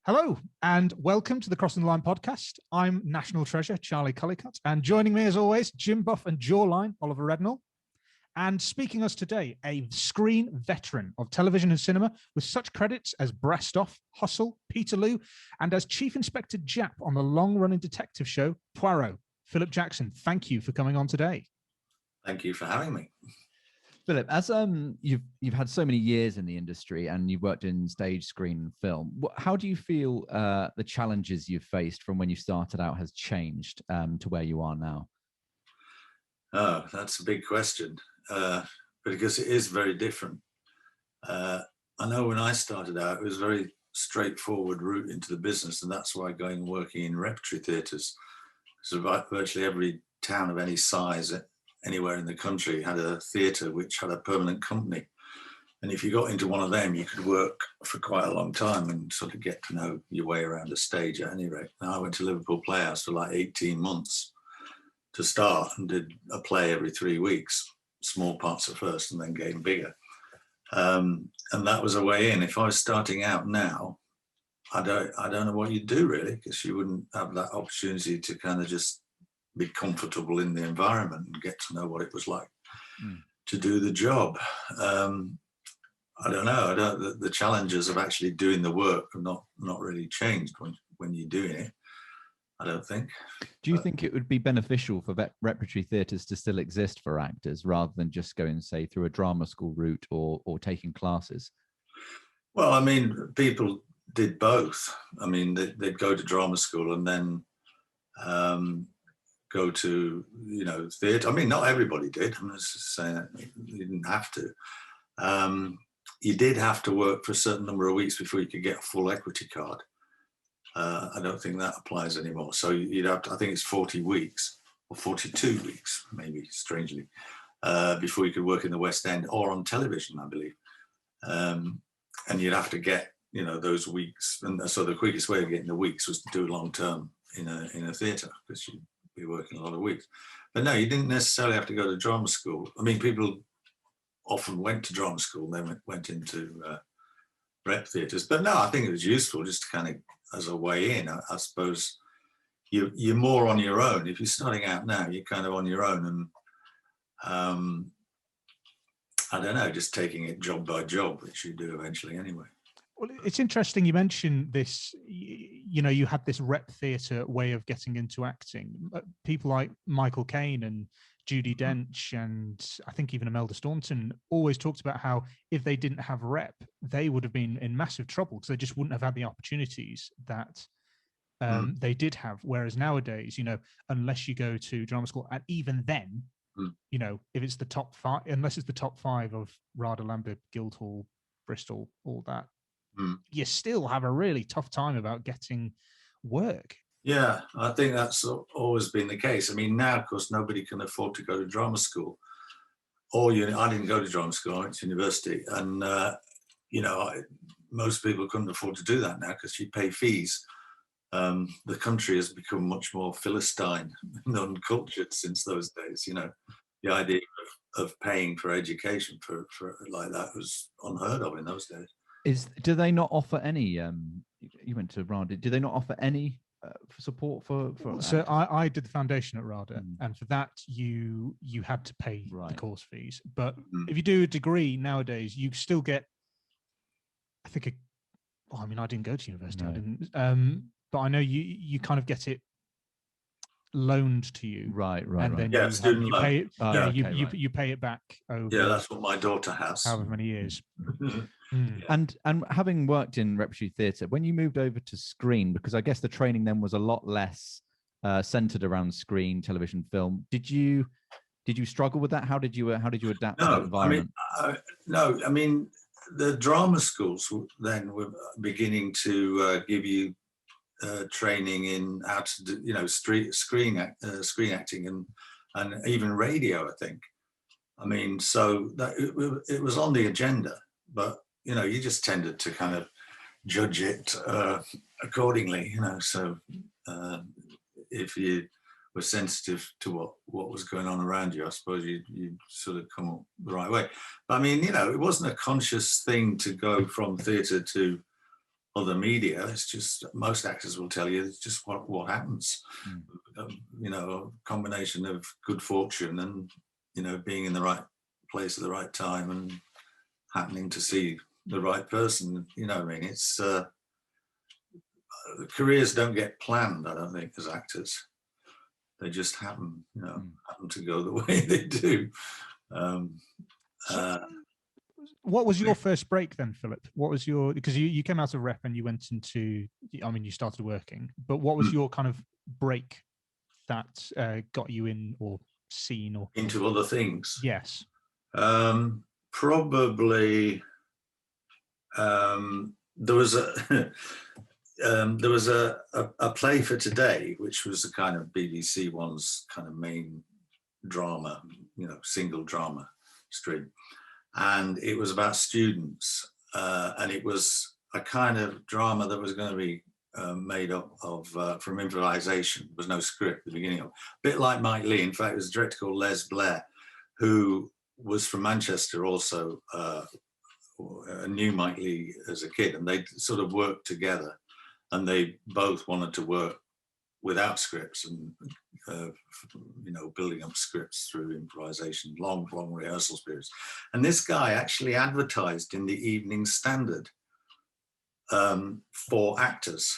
Hello, and welcome to the Crossing the Line podcast. I'm National Treasure, Charlie Cullicutt, and joining me as always, Jim Buff and Jawline, Oliver Rednall. And speaking us today, a screen veteran of television and cinema with such credits as Brestoff, Hustle, Peterloo, and as Chief Inspector Japp on the long-running detective show, Poirot. Philip Jackson, thank you for coming on today. Thank you for having me. Philip, as you've had so many years in the industry and you've worked in stage, screen, and film, how do you feel the challenges you've faced from when you started out has changed to where you are now? Oh, that's a big question, because it is very different. I know when I started out, it was a very straightforward route into the business, and that's why going and working in repertory theatres, so virtually every town of any size anywhere in the country had a theatre which had a permanent company. And if you got into one of them, you could work for quite a long time and sort of get to know your way around a stage at any rate. Now, I went to Liverpool Playhouse for like 18 months to start and did a play every 3 weeks, small parts at first and then getting bigger. And that was a way in. If I was starting out now, I don't know what you'd do really, because you wouldn't have that opportunity to kind of just be comfortable in the environment and get to know what it was like to do the job. I don't know. The challenges of actually doing the work have not really changed when you're doing it, I don't think. Do you think it would be beneficial for repertory theatres to still exist for actors rather than just going, say, through a drama school route or taking classes? Well, I mean, people did both. I mean, they'd go to drama school and then go to, theatre. I mean, not everybody did. I'm just saying that you didn't have to. You did have to work for a certain number of weeks before you could get a full equity card. I don't think that applies anymore. So you'd have to, I think it's 40 weeks or 42 weeks, maybe, strangely, before you could work in the West End or on television, I believe. And you'd have to get, those weeks. And so the quickest way of getting the weeks was to do long term in a theatre, because you'd be working a lot of weeks. But no, you didn't necessarily have to go to drama school. I mean, people often went to drama school and then went into rep theatres. But no, I think it was useful just to kind of as a way in. I suppose you're more on your own. If you're starting out now, you're kind of on your own, and I don't know, just taking it job by job, which you do eventually anyway. Well, it's interesting you mentioned this, you had this rep theatre way of getting into acting. People like Michael Caine and Judi Dench and I think even Imelda Staunton always talked about how if they didn't have rep, they would have been in massive trouble because they just wouldn't have had the opportunities that they did have. Whereas nowadays, unless you go to drama school, and even then, if it's the top five, unless it's the top five of RADA, Lambeth, Guildhall, Bristol, all that, you still have a really tough time about getting work. Yeah, I think that's always been the case. I mean, now, of course, nobody can afford to go to drama school. I didn't go to drama school, I went to university. And, most people couldn't afford to do that now because you pay fees. The country has become much more Philistine and uncultured since those days. The idea of paying for education for like that was unheard of in those days. Do they not offer any, you went to RADA, do they not offer any support for so I did the foundation at RADA, and for that you had to pay the course fees. But if you do a degree nowadays, you still get, I think, I didn't go to university. No. I didn't, but I know you kind of get it loaned to you, right, and then you pay it. You pay it back over. Yeah, that's what my daughter has. However many years. And having worked in repertory theatre, when you moved over to screen, because I guess the training then was a lot less centered around screen, television, film. Did you struggle with that? How did you adapt to that environment? I mean, the drama schools then were beginning to give you training in how to do, screen acting and even radio, I think. I mean, so that it was on the agenda, but you just tended to kind of judge it accordingly. So if you were sensitive to what was going on around you, I suppose you sort of come up the right way. But I mean, it wasn't a conscious thing to go from theatre to other media. It's just most actors will tell you it's just what happens. You know, a combination of good fortune and, you know, being in the right place at the right time and happening to see the right person. You know what I mean? It's careers don't get planned, I don't think, as actors. They just happen, you know, happen to go the way they do. What was your first break then, Philip? What was your, because you came out of rep and you went into, I mean, you started working, but what was your kind of break that got you in or seen or into other things? Yes. Probably there was a play for today, which was the kind of BBC One's kind of main drama, you know, single drama stream. And it was about students, and it was a kind of drama that was going to be made up of from improvisation. There was no script at the beginning of it. A bit like Mike Leigh. In fact, it was a director called Les Blair, who was from Manchester also, knew Mike Leigh as a kid, and they sort of worked together, and they both wanted to work without scripts and you know, building up scripts through improvisation, long rehearsal periods. And this guy actually advertised in the Evening Standard for actors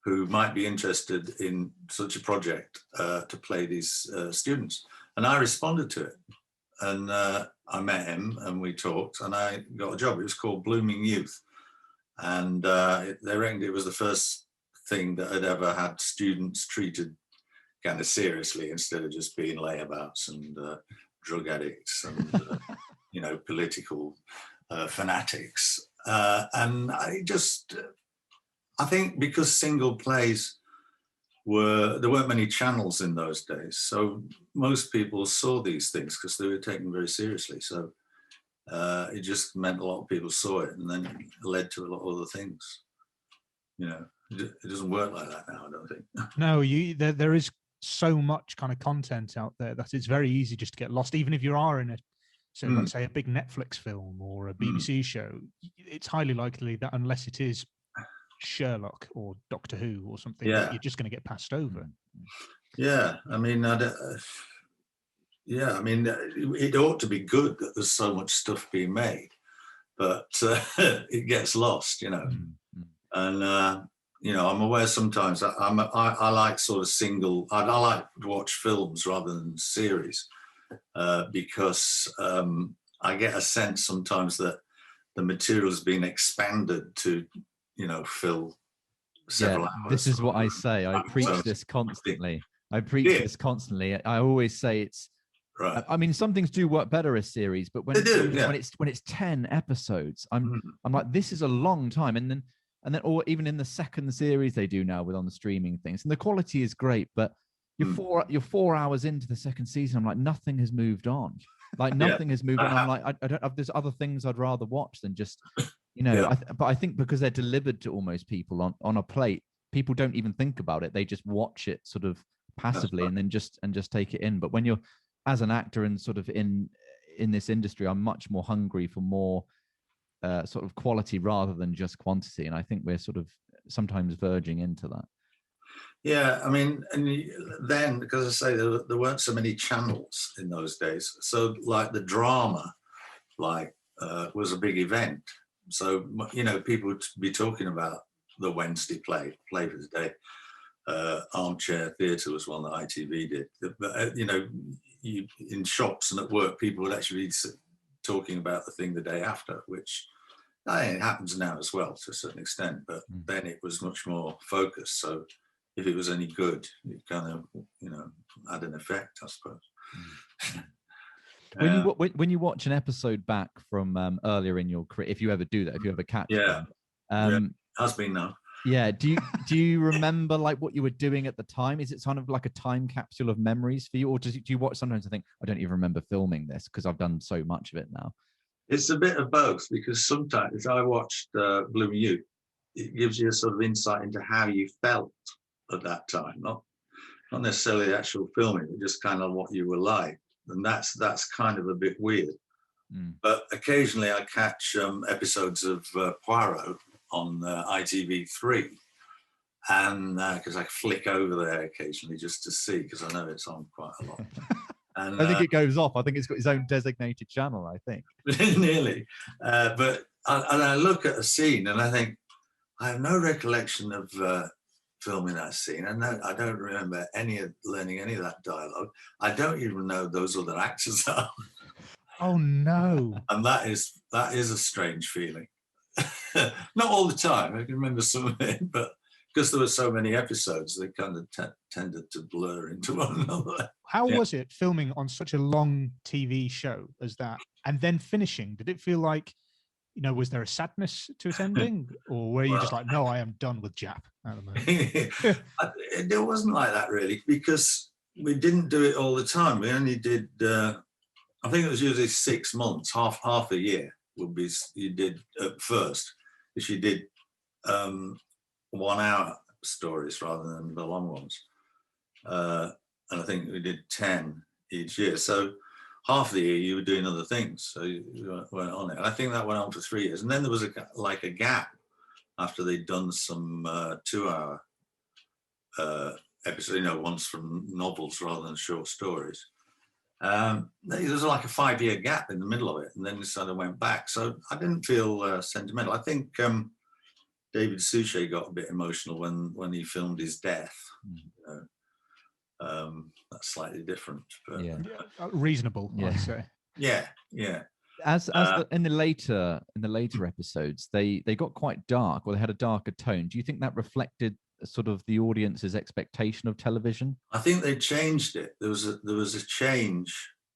who might be interested in such a project to play these students. And I responded to it, and I met him and we talked, and I got a job. It was called Blooming Youth, and they reckoned it was the first thing that had ever had students treated kind of seriously instead of just being layabouts and drug addicts and you know, political fanatics. And I think because single plays there weren't many channels in those days, so most people saw these things because they were taken very seriously. So it just meant a lot of people saw it, and then it led to a lot of other things. You know, it doesn't work like that now, I don't think. No, there is so much kind of content out there that it's very easy just to get lost. Even if you are in let's say a big Netflix film or a BBC show, it's highly likely that unless it is Sherlock or Doctor Who or something, you're just going to get passed over. Yeah, I mean, it ought to be good that there's so much stuff being made, but it gets lost, you know. And you know, I'm aware sometimes I like sort of single. I like to watch films rather than series because I get a sense sometimes that the material's been expanded to, you know, fill several hours. This is what I say. I preach this constantly. I always say it's. Right. I mean, some things do work better as series, but when it's 10 episodes, I'm like, this is a long time, and then or even in the second series they do now on the streaming things, and the quality is great, but you're 4 hours into the second season. I'm like, nothing has moved on. Like nothing has moved on. I'm like, I don't. There's other things I'd rather watch than just, you know. But I think because they're delivered to almost people on a plate, people don't even think about it. They just watch it sort of passively and then just take it in. But when you're as an actor and sort of in this industry, I'm much more hungry for more sort of quality rather than just quantity. And I think we're sort of sometimes verging into that. Yeah, I mean, and then, because I say there weren't so many channels in those days. So like the drama, was a big event. So, you know, people would be talking about the Wednesday play for the day. Armchair Theatre was one that ITV did. But, you know, in shops and at work, people would actually be talking about the thing the day after, which it happens now as well to a certain extent, but then it was much more focused. So if it was any good, it kind of, you know, had an effect, I suppose. When you watch an episode back from earlier in your career, if you ever do that, if you ever catch them, has been now. Yeah. Do you remember like what you were doing at the time? Is it kind of like a time capsule of memories for you, or do you watch sometimes and think, I don't even remember filming this because I've done so much of it now? It's a bit of both, because sometimes I watched Blooming Youth, it gives you a sort of insight into how you felt at that time, not necessarily the actual filming, but just kind of what you were like, and that's kind of a bit weird. But occasionally I catch episodes of Poirot on ITV3, and because I flick over there occasionally just to see, because I know it's on quite a lot. And I think it goes off. I think it's got its own designated channel, I think. Nearly. But I look at a scene and I think, I have no recollection of filming that scene. And I don't remember learning any of that dialogue. I don't even know those other actors are. Oh, no. And that is a strange feeling. Not all the time. I can remember some of it, but because there were so many episodes, they kind of tended to blur into one another. How was it filming on such a long TV show as that, and then finishing? Did it feel like, was there a sadness to its ending, or were you just like, no, I am done with Japp at the moment? It wasn't like that really, because we didn't do it all the time. We only did, I think it was usually 6 months, half a year would be, you did at first, if you did 1 hour stories rather than the long ones. And I think we did 10 each year. So half the year you were doing other things. So you weren't on it. And I think that went on for 3 years. And then there was a gap after they'd done some 2 hour episodes, ones from novels rather than short stories. There was like a 5-year gap in the middle of it. And then we sort of went back. So I didn't feel sentimental. I think David Suchet got a bit emotional when he filmed his death. That's slightly different, but reasonable, I'd say. Yeah. As in the later episodes, they got quite dark, or they had a darker tone. Do you think that reflected sort of the audience's expectation of television? I think they changed it. There was a change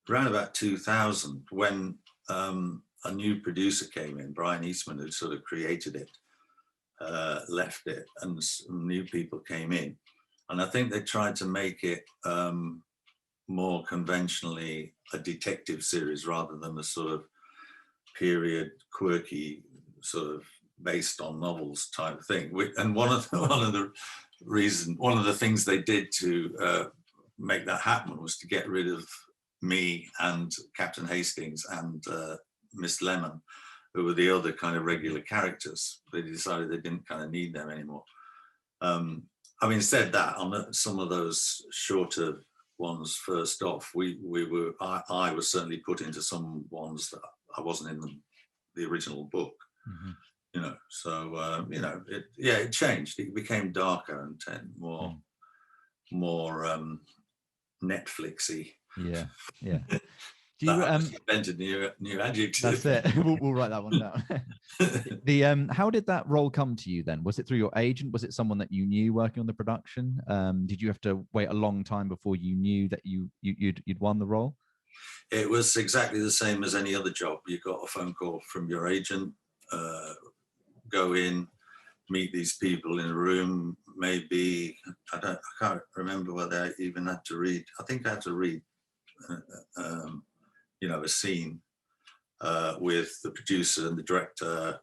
around about 2000 when a new producer came in, Brian Eastman, who sort of created it. Left it, and some new people came in, and I think they tried to make it more conventionally a detective series rather than a sort of period quirky sort of based on novels type thing. And one of the things they did to make that happen was to get rid of me and Captain Hastings and Miss Lemon, who were the other kind of regular characters. They decided they didn't kind of need them anymore. Having said that, on some of those shorter ones first off, I was certainly put into some ones that I wasn't in the original book. Mm-hmm. So it changed. It became darker and more Netflixy. Yeah. Do you invented new adjective? That's it. We'll write that one down. How did that role come to you then? Was it through your agent? Was it someone that you knew working on the production? Did you have to wait a long time before you knew that you'd won the role? It was exactly the same as any other job. You got a phone call from your agent, go in, meet these people in a room. Maybe I can't remember whether I even had to read. I think I had to read. A scene with the producer and the director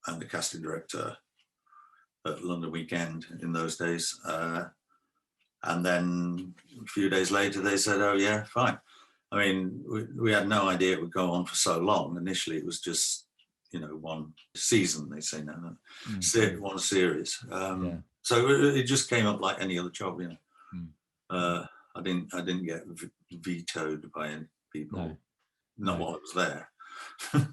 and the casting director at London Weekend in those days. And then a few days later, they said, oh, yeah, fine. I mean, we had no idea it would go on for so long. Initially, it was just, one season, they say now, one series. So it just came up like any other job, I didn't get vetoed by any people. Not while I was there.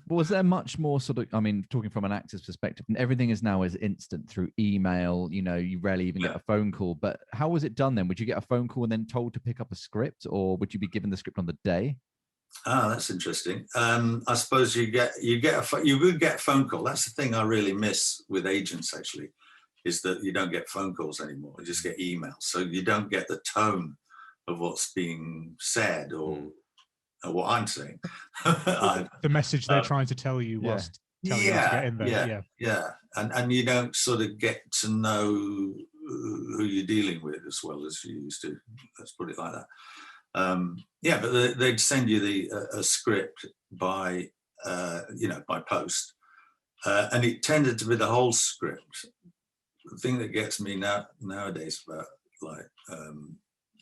Was there much more sort of, talking from an actor's perspective, and everything is now as instant through email, you rarely even get a phone call, but how was it done then? Would you get a phone call and then told to pick up a script, or would you be given the script on the day? That's interesting. I suppose you would get a phone call. That's the thing I really miss with agents, actually, is that you don't get phone calls anymore. You just get emails. So you don't get the tone of what's being said or what I'm saying. The message they're trying to tell you whilst telling you to get in there. Yeah. And you don't sort of get to know who you're dealing with as well as you used to. Let's put it like that. But they'd send you a script by post, and it tended to be the whole script. The thing that gets me nowadays about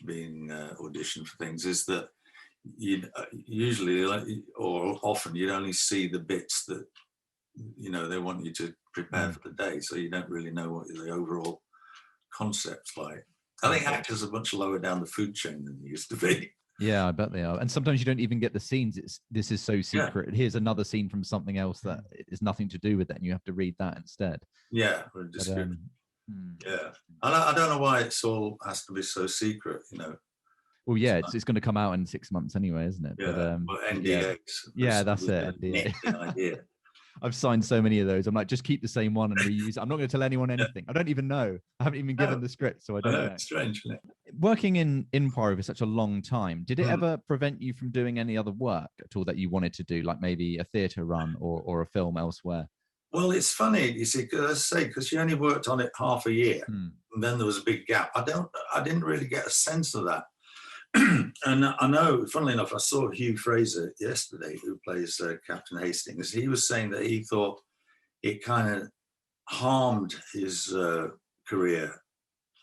being auditioned for things is that you usually or often you'd only see the bits they want you to prepare for the day, so you don't really know what the overall concept's like. I think actors are much lower down the food chain than they used to be. Yeah, I bet they are. And sometimes you don't even get the scenes. This is so secret. Yeah. Here's another scene from something else that is nothing to do with that, and you have to read that instead. Yeah, yeah. I don't know why it's all has to be so secret, Well, yeah, it's going to come out in 6 months anyway, isn't it? Yeah, but NDAs. Yeah, that's it. NDA. I've signed so many of those. I'm like, just keep the same one and reuse. I'm not going to tell anyone anything. I don't even know. I haven't even given the script, so I don't know. It's strange, isn't it? Working in Poirot for such a long time, did it ever prevent you from doing any other work at all that you wanted to do, like maybe a theatre run or a film elsewhere? Well, it's funny, you see, because you only worked on it half a year, and then there was a big gap. I didn't really get a sense of that. And I know, funnily enough, I saw Hugh Fraser yesterday, who plays Captain Hastings. He was saying that he thought it kind of harmed his career,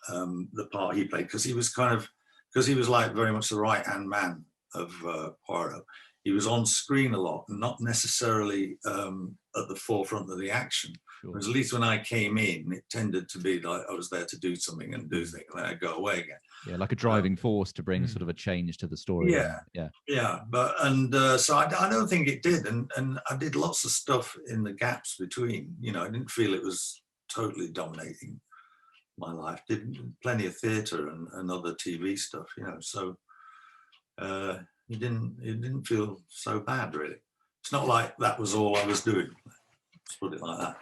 the part he played, because he was like very much the right-hand man of Poirot. He was on screen a lot, and not necessarily at the forefront of the action. Sure. Whereas at least when I came in, it tended to be like I was there to do something and do things, and then I'd go away again. Yeah, like a driving force to bring sort of a change to the story. Yeah. But so I don't think it did, and I did lots of stuff in the gaps between. I didn't feel it was totally dominating my life. Did plenty of theatre and other TV stuff. So it didn't feel so bad, really. It's not like that was all I was doing. Let's put it like that.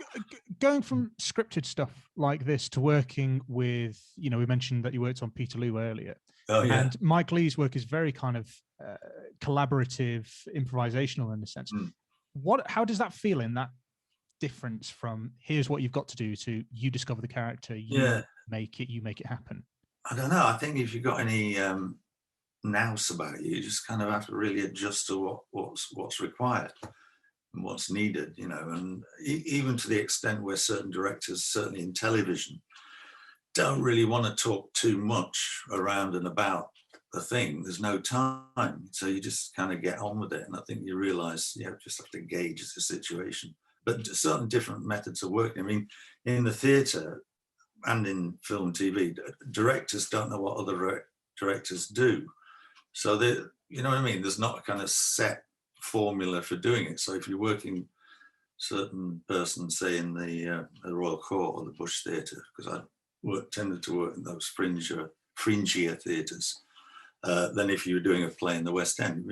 Going from scripted stuff like this to working with, we mentioned that you worked on Peterloo earlier. Oh, yeah. And Mike Leigh's work is very kind of collaborative, improvisational in a sense. How does that feel in that difference from here's what you've got to do to you discover the character, you make it happen? I don't know. I think if you've got any nous about you just kind of have to really adjust to what's required and what's needed, and even to the extent where certain directors, certainly in television, don't really want to talk too much around and about the thing. There's no time, so you just kind of get on with it, and I think you realize you just have to gauge the situation. But certain different methods of working. I mean, in the theatre and in film and TV, directors don't know what other directors do. So you know what I mean? There's not a kind of set formula for doing it. So if you're working certain persons, say in the Royal Court or the Bush Theatre, because I tended to work in those fringier theatres, than if you were doing a play in the West End.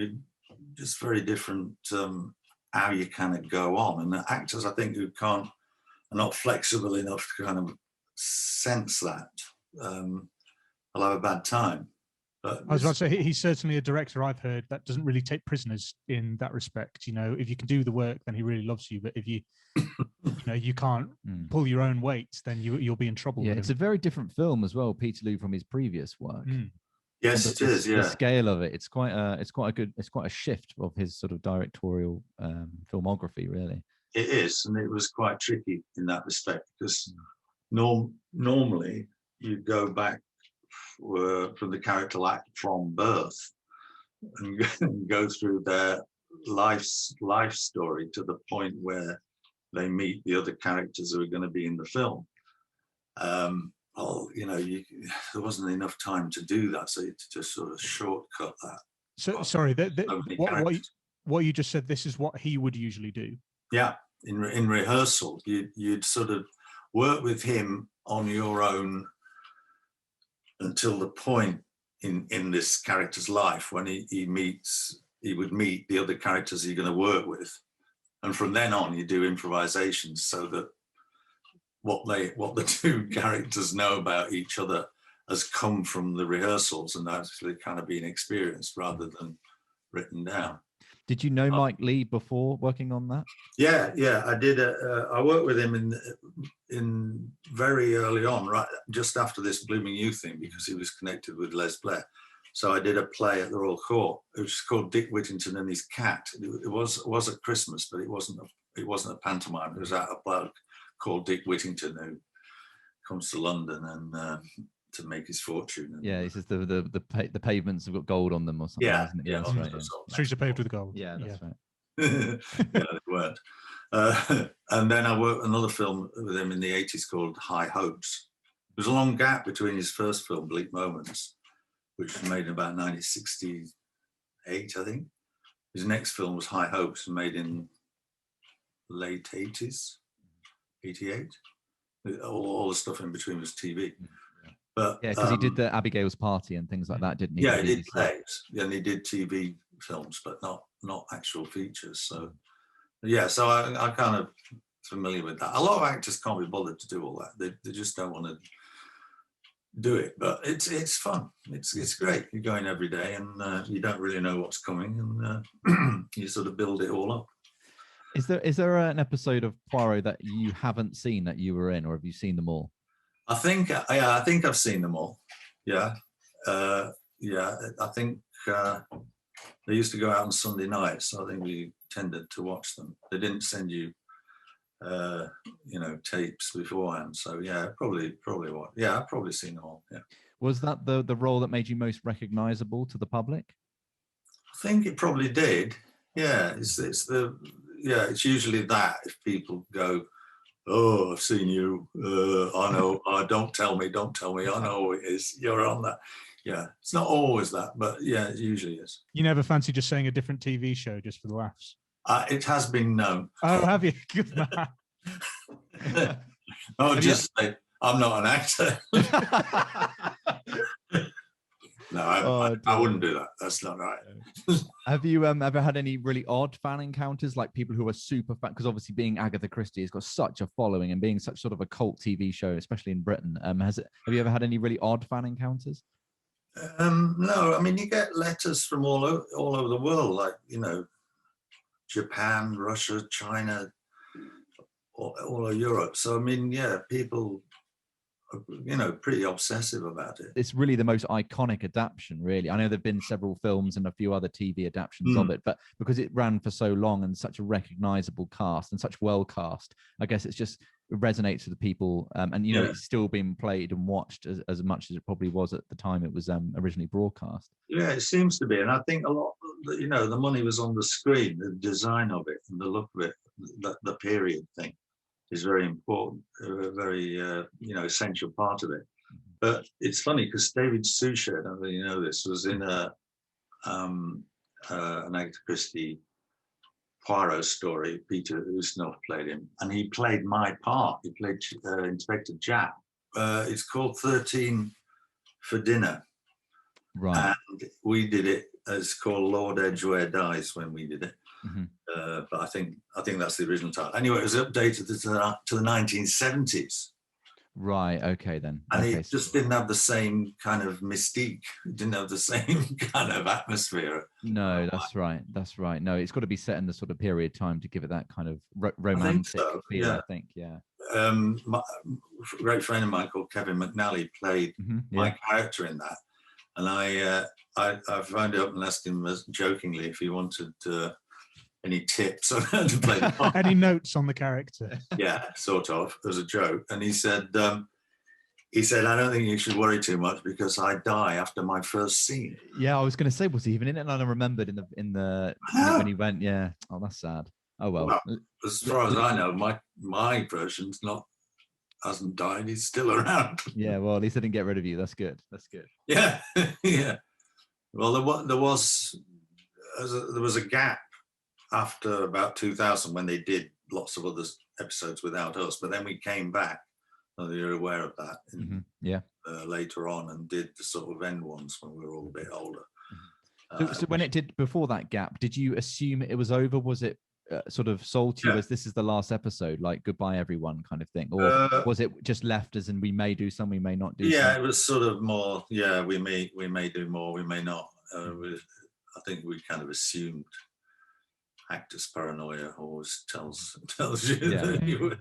Just very different how you kind of go on. And the actors, I think, who are not flexible enough to kind of sense that, will have a bad time. But I was about to say, he's certainly a director I've heard that doesn't really take prisoners in that respect. If you can do the work, then he really loves you. But if you, you can't pull your own weight, then you'll be in trouble. Yeah, it's a very different film as well, Peterloo, from his previous work. Yes, it is. Yeah, the scale of it, it's quite a shift of his sort of directorial filmography, really. It is, and it was quite tricky in that respect because normally you go back from the character from birth and go through their life story to the point where they meet the other characters who are going to be in the film. There wasn't enough time to do that, so you had to just sort of shortcut that. So sorry, what you just said, this is what he would usually do. Yeah, in rehearsal, you'd sort of work with him on your own until the point in this character's life when he would meet the other characters you're going to work with, and from then on you do improvisations so that what the two characters know about each other has come from the rehearsals and actually kind of being experienced rather than written down. Did you know Mike Leigh before working on that? Yeah, I did. I worked with him in very early on, right just after this Blooming Youth thing, because he was connected with Les Blair. So I did a play at the Royal Court, which was called Dick Whittington and His Cat. It was at Christmas, but it wasn't a pantomime. It was about a bloke called Dick Whittington who comes to London and to make his fortune. Yeah, he says the pavements have got gold on them or something. Yeah, isn't it? Yeah, that's right. Streets are paved with gold. Yeah, that's right. Yeah, they weren't. And then I worked another film with him in the 80s called High Hopes. There was a long gap between his first film, Bleak Moments, which was made in about 1968, I think. His next film was High Hopes, made in late 80s, 88. All the stuff in between was TV. But yeah, because he did the Abigail's Party and things like that, didn't he? Yeah, he did plays, and he did TV films, but not actual features. So yeah, so I kind of familiar with that. A lot of actors can't be bothered to do all that. They just don't want to do it. But it's fun. It's great. You're going every day, and you don't really know what's coming, and you sort of build it all up. Is there an episode of Poirot that you haven't seen that you were in, or have you seen them all? I think I've seen them all. Yeah, I think they used to go out on Sunday nights, so I think we tended to watch them. They didn't send you, tapes beforehand. So yeah, probably what. Yeah, I've probably seen them all. Yeah. Was that the role that made you most recognisable to the public? I think it probably did. Yeah, it's usually that if people go, oh, I've seen you. I know. Don't tell me. I know who it is. You're on that. Yeah, it's not always that, but yeah, it usually is. You never fancy just saying a different TV show just for the laughs? It has been known. Oh, have you? Good man. Just say, I'm not an actor. No, I wouldn't do that. That's not right. Have you ever had any really odd fan encounters, like people who are super fan? Because obviously, being Agatha Christie has got such a following, and being such sort of a cult TV show, especially in Britain. Have you ever had any really odd fan encounters? No, I mean, you get letters from all over the world, like Japan, Russia, China, all of Europe. So I mean, yeah, people pretty obsessive about it. It's really the most iconic adaptation, really. I know there've been several films and a few other TV adaptations of it, but because it ran for so long and such a recognizable cast and such well cast, I guess it resonates with the people. And it's still being played and watched as much as it probably was at the time it was originally broadcast. Yeah, it seems to be. And I think a lot, the money was on the screen, the design of it and the look of it, the period thing is very important, a very essential part of it. But it's funny because David Suchet, I don't know if you know this, was in an Agatha Christie Poirot story. Peter Ustinov played him, and he played my part. He played Inspector Japp. It's called 13 for Dinner, right? And we did it. It's called Lord Edgware Dies when we did it. But I think that's the original title. Anyway, it was updated to the 1970s. Right. Okay, then. And it just didn't have the same kind of mystique. It didn't have the same kind of atmosphere. No, that's right. That's right. No, it's got to be set in the sort of period time to give it that kind of romantic feel. I think. Yeah. My great friend of mine called Kevin McNally played my character in that, and I phoned up and asked him jokingly if he wanted any tips on how to play the part. Any notes on the character? Yeah, sort of, as a joke. And he said, I don't think you should worry too much because I die after my first scene. Yeah, I was going to say, was he even in it? And I remembered in the when he went, yeah. Oh, that's sad. Oh, well. As far as I know, my version's hasn't died. He's still around. Yeah, well, at least I didn't get rid of you. That's good. That's good. Yeah, yeah. Well, there was a gap after about 2000 when they did lots of other episodes without us, but then we came back. You're aware of that. Later on, and did the sort of end ones when we were all a bit older. So when it did before that gap, did you assume it was over? Was it sort of sold to you as this is the last episode, like goodbye everyone kind of thing, or was it just left as in we may do some, we may not do? Yeah, some? It was sort of more. Yeah, we may do more, we may not. I think we kind of assumed. Actors' paranoia always tells you that you would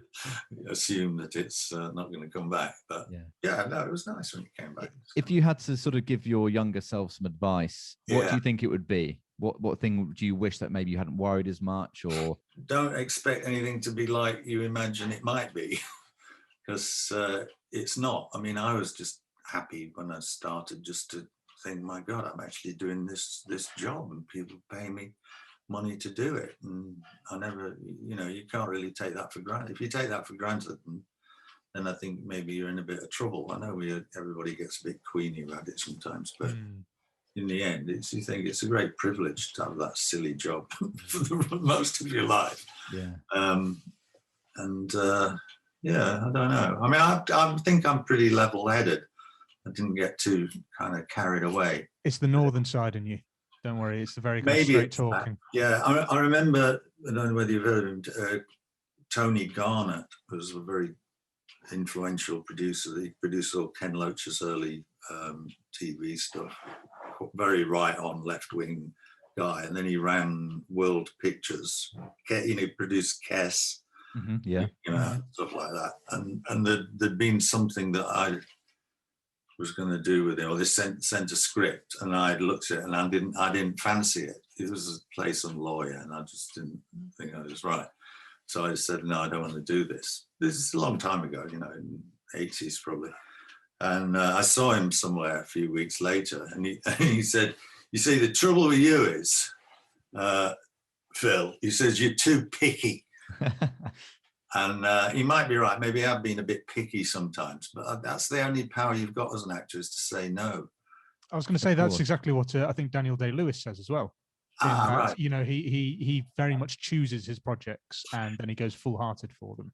assume that it's not going to come back. But no, it was nice when it came back. If you had to sort of give your younger self some advice, what do you think it would be? What thing do you wish that maybe you hadn't worried as much? Or don't expect anything to be like you imagine it might be, because it's not. I mean, I was just happy when I started just to think, my God, I'm actually doing this job and people pay me money to do it, and I never, you know, you can't really take that for granted. If you take that for granted, then I think maybe you're in a bit of trouble. I know everybody gets a bit queasy about it sometimes, but in the end, you think it's a great privilege to have that silly job for the most of your life. Yeah. Yeah, I don't know. I mean, I think I'm pretty level-headed. I didn't get too kind of carried away. It's the northern side in you. Don't worry, it's the very kind of straight talking. Yeah, I remember, I don't know whether you've heard of him, Tony Garnett was a very influential producer. He produced all Ken Loach's early TV stuff. Very right-on, left-wing guy. And then he ran World Pictures. You know, produced Kess. Yeah. You know, stuff like that. And there'd been something that I was going to do with it, or they sent a script, and I looked at it and I didn't fancy it. It was a play some lawyer, and I just didn't think I was right. So I said, no, I don't want to do this. This is a long time ago, you know, in the 80s probably. And I saw him somewhere a few weeks later, and he said, you see, the trouble with you is, Phil, he says, you're too picky. And he might be right. Maybe I've been a bit picky sometimes, but that's the only power you've got as an actor, is to say no. I was going to say that's exactly what I think Daniel Day-Lewis says as well. Right. You know, he very much chooses his projects, and then he goes full-hearted for them.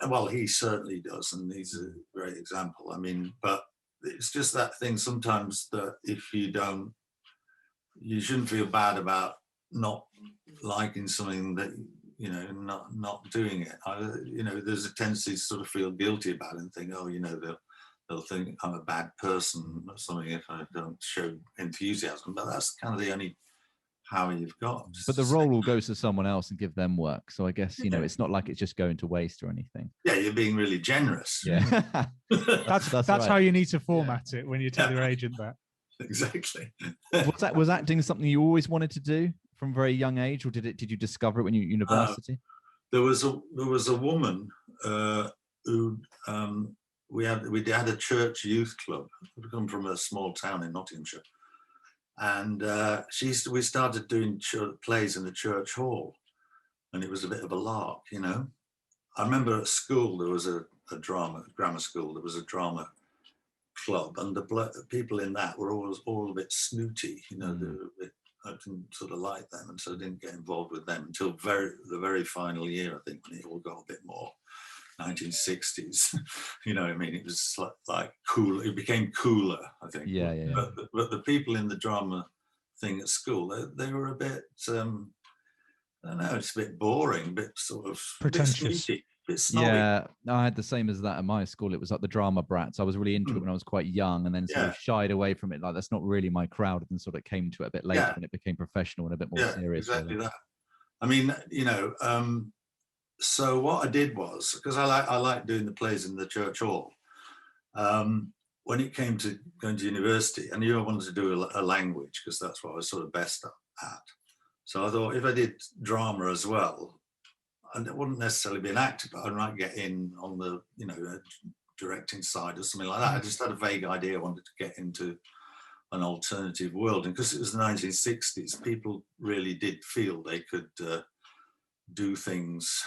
Well, he certainly does, and he's a great example. I mean, but it's just that thing sometimes that if you don't, you shouldn't feel bad about not liking something that, you know, not doing it. You know, there's a tendency to sort of feel guilty about it and think, oh, you know, they'll think I'm a bad person or something if I don't show enthusiasm. But that's kind of the only power you've got. But the role will go to someone else and give them work. So I guess, you know, it's not like it's just going to waste or anything. Yeah, you're being really generous. Yeah. that's right. How you need to format it when you tell your agent that. Exactly. Was acting something you always wanted to do from a very young age, or did you discover it when you were at university? There was a woman who we had a church youth club. We'd come from a small town in Nottinghamshire, and we started doing plays in the church hall, and it was a bit of a lark, you know. I remember at school there was a grammar school. There was a drama club, and the people in that were all a bit snooty, you know. They were a bit, I didn't sort of like them, and so I didn't get involved with them until the very final year, I think, when it all got a bit more 1960s. You know what I mean? It was like cool. It became cooler, I think. Yeah. But the people in the drama thing at school, they were a bit, I don't know, it's a bit boring, a bit sort of pretentious. Yeah, I had the same as that at my school. It was like the drama brats. I was really into it when I was quite young, and then sort of shied away from it. Like, that's not really my crowd, and sort of came to it a bit later when it became professional and a bit more serious. Exactly that. I mean, you know, so what I did was, because I like doing the plays in the church hall. When it came to going to university, I knew I wanted to do a language, because that's what I was sort of best at. So I thought if I did drama as well, I wouldn't necessarily be an actor, but I might get in on the, you know, directing side or something like that. I just had a vague idea I wanted to get into an alternative world. And because it was the 1960s, people really did feel they could do things,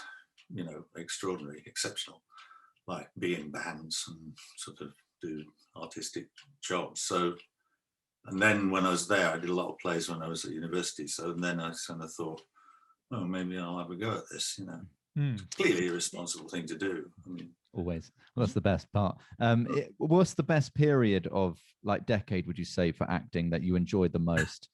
you know, extraordinary, exceptional, like be in bands and sort of do artistic jobs. So, and then when I was there, I did a lot of plays when I was at university. So then I kind of thought, oh, maybe I'll have a go at this, you know. Clearly a responsible thing to do. I mean, always. Well, that's the best part. What's the best period of, like, decade, would you say, for acting that you enjoyed the most?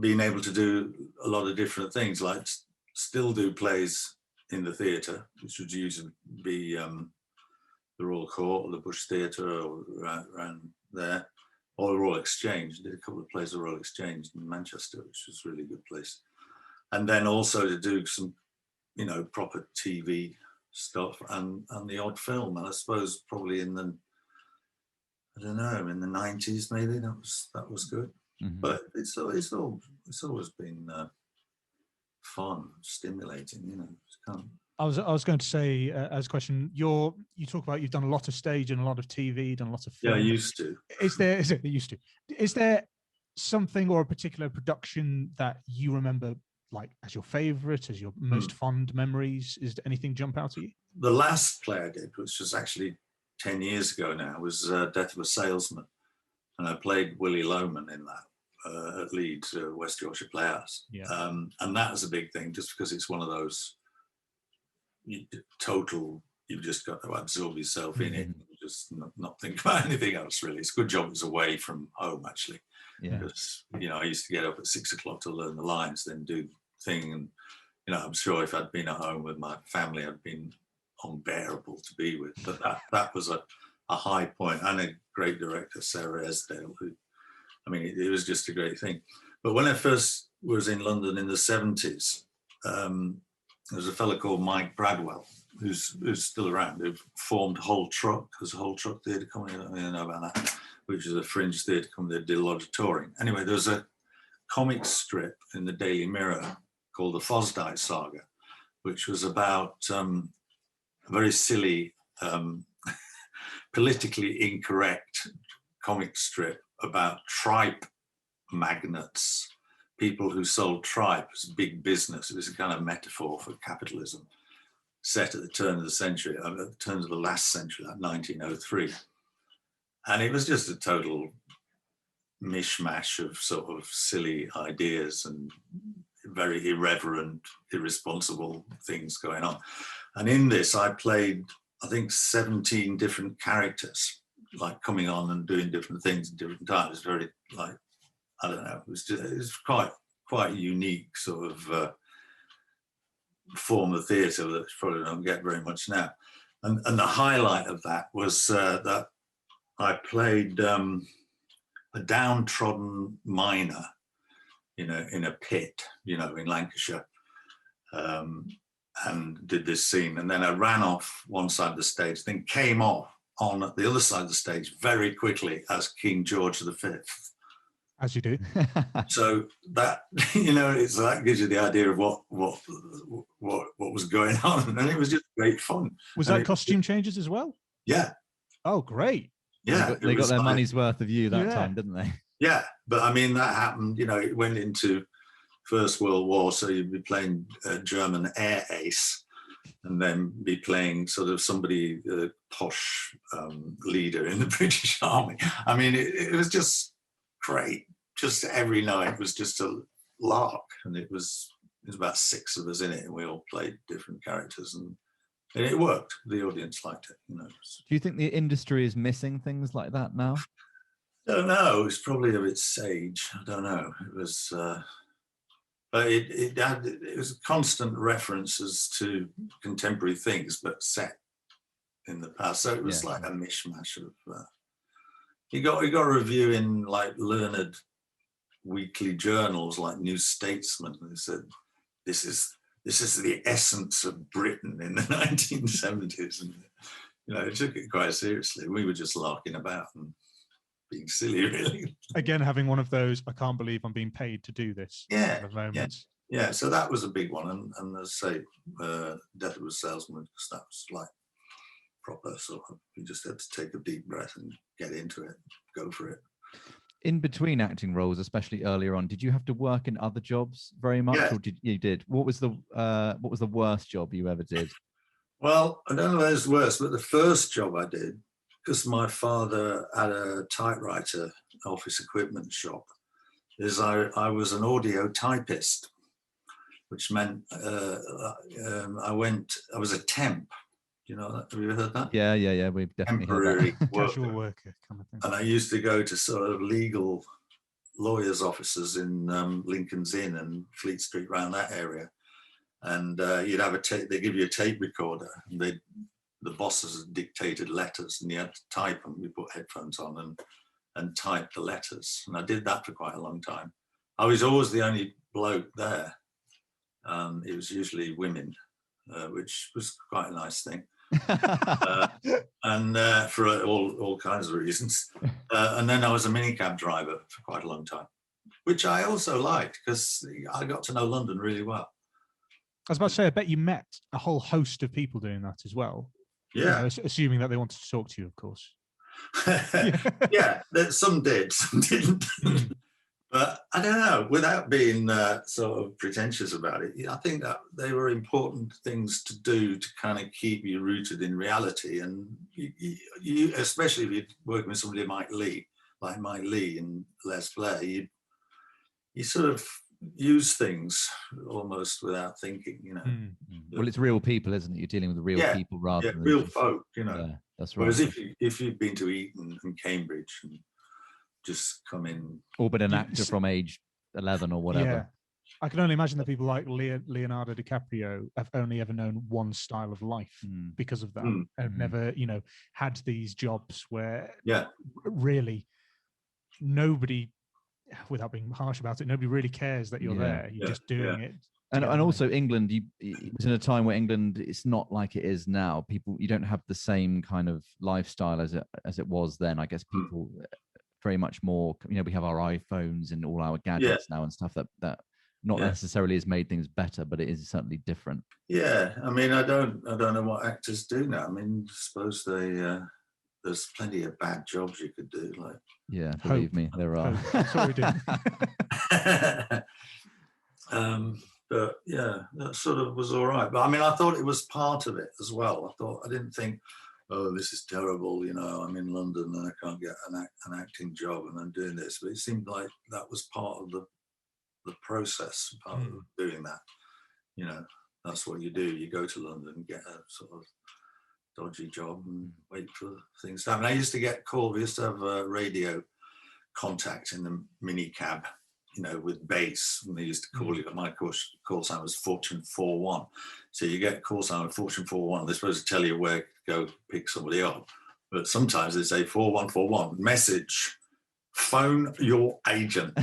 Being able to do a lot of different things, like still do plays in the theatre, which would usually be the Royal Court or the Bush Theatre or around there, or the Royal Exchange. I did a couple of plays at the Royal Exchange in Manchester, which was a really good place. And then also to do some, you know, proper TV stuff and the odd film. And I suppose probably in the, I don't know, in the 90s maybe that was good. But it's always been fun, stimulating, you know. It's kind of, I was going to say as a question, you talk about you've done a lot of stage and a lot of TV, done a lot of film. Yeah, I used to. Is there something or a particular production that you remember like as your favourite, as your most fond memories? Is there anything jump out at you? The last play I did, which was actually 10 years ago now, was Death of a Salesman. And I played Willie Loman in that at Leeds, West Yorkshire Playhouse. Yeah. And that was a big thing, just because it's one of those you've just got to absorb yourself in it, and just not think about anything else, really. It's a good job it's away from home, actually. Yeah. Because, I used to get up at 6 o'clock to learn the lines, then do the thing. And, I'm sure if I'd been at home with my family, I'd been unbearable to be with. But that was a high point, and a great director, Sarah Esdale, who, it was just a great thing. But when I first was in London in the 70s, there was a fellow called Mike Bradwell, who's still around, who formed Whole Truck. There's a Whole Truck Theatre Company, I don't really know about that, which is a fringe theatre company that did a lot of touring. Anyway, there was a comic strip in the Daily Mirror called The Fosdike Saga, which was about a very silly, politically incorrect comic strip about tripe magnates, people who sold tripe as big business. It was a kind of metaphor for capitalism, set at the turn of the century, at the turn of the last century, like 1903. And it was just a total mishmash of sort of silly ideas and very irreverent, irresponsible things going on. And in this, I played, I think, 17 different characters, like coming on and doing different things at different times. Very, like, I don't know, it was quite a unique sort of form of theatre that you probably don't get very much now. And the highlight of that was that I played a downtrodden miner, in a pit, in Lancashire, and did this scene. And then I ran off one side of the stage, then came off on the other side of the stage very quickly as King George V. As you do. So that, it's that gives you the idea of what was going on, and it was just great fun. Was that costume changes as well? Yeah. Oh, great. Yeah, they got their money's worth of you that time, didn't they? Yeah, but that happened. It went into First World War, so you'd be playing German air ace, and then be playing sort of somebody posh leader in the British Army. It was just great. Just every night was just a lark, and it was about 6 of us in it, and we all played different characters, and it worked. The audience liked it. Do you think the industry is missing things like that now? I don't know. It's probably of its sage. I don't know. It was, but it was constant references to contemporary things, but set in the past. So it was like a mishmash of. You got a review in like learned weekly journals like New Statesman, who said this is the essence of Britain in the 1970s, and it took it quite seriously. We were just larking about and being silly, really. Again, having one of those, I can't believe I'm being paid to do this. Yeah, kind of moments. Yeah. So that was a big one, and as I say, Death of a Salesman, because that was like proper sort of. You just had to take a deep breath and get into it, go for it. In between acting roles, especially earlier on, did you have to work in other jobs very much, or did you? What was the worst job you ever did? Well, I don't know if it was worse, but the first job I did, because my father had a typewriter office equipment shop, is I was an audio typist, which meant I was a temp. You know that? Have you ever heard that? Yeah. We've definitely temporary heard that. Casual worker kind of thing. And I used to go to sort of legal lawyers' offices in Lincoln's Inn and Fleet Street, around that area. And you'd have they give you a tape recorder, and the bosses dictated letters, and you had to type them. You put headphones on and type the letters. And I did that for quite a long time. I was always the only bloke there. It was usually women, which was quite a nice thing. And for all kinds of reasons. And then I was a minicab driver for quite a long time, which I also liked because I got to know London really well. I was about to say, I bet you met a whole host of people doing that as well. Yeah. Assuming that they wanted to talk to you, of course. Yeah, some did, some didn't. But I don't know, without being sort of pretentious about it, I think that they were important things to do to kind of keep you rooted in reality. And you especially if you're working with somebody like Mike Leigh and Les Blair, you sort of use things almost without thinking, you know. Well, it's real people, isn't it? You're dealing with real people rather than real folk, you know. Yeah, that's right. Whereas if you've been to Eton and Cambridge and just come in, or been an actor from age 11 or whatever. Yeah. I can only imagine that people like Leonardo DiCaprio have only ever known one style of life because of that, and never, you know, had these jobs where really nobody, without being harsh about it, nobody really cares that you're there. You're just doing it. And also England, it was in a time where England, it's not like it is now. You don't have the same kind of lifestyle as it was then. I guess people very much more, you know, we have our iPhones and all our gadgets now and stuff that not necessarily has made things better, but it is certainly different. Yeah, I mean, I don't know what actors do now. I mean, I suppose there's plenty of bad jobs you could do. Like, yeah, believe me, there are. That's what we do. But yeah, that sort of was all right. But I mean, I thought it was part of it as well. I didn't think, oh, this is terrible, you know, I'm in London and I can't get an acting job and I'm doing this. But it seemed like that was part of the process, part of doing that. You know, that's what you do. You go to London and get a sort of dodgy job and wait for things to happen. I used to get called, we used to have a radio contact in the mini cab, you know, with bass, and they used to call you. My call sign was Fortune 41. So you get call sign Fortune 41. They're supposed to tell you where to go pick somebody up, but sometimes they say 4141 message, phone your agent.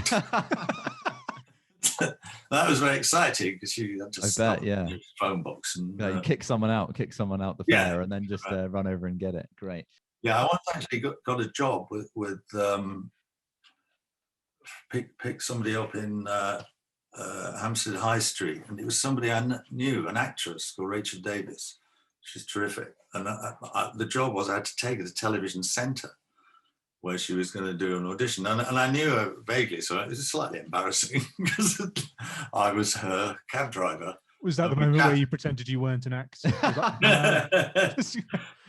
That was very exciting because you had to stop your phone box and you kick someone out the fare, and then just run over and get it. Great. Yeah, I once actually got a job with pick somebody up in Hampstead High Street, and it was somebody I knew, an actress called Rachel Davis. She's terrific, and the job was I had to take her to Television Centre, where she was going to do an audition, and I knew her vaguely, so it was slightly embarrassing because I was her cab driver. Was that the moment where you pretended you weren't an actor?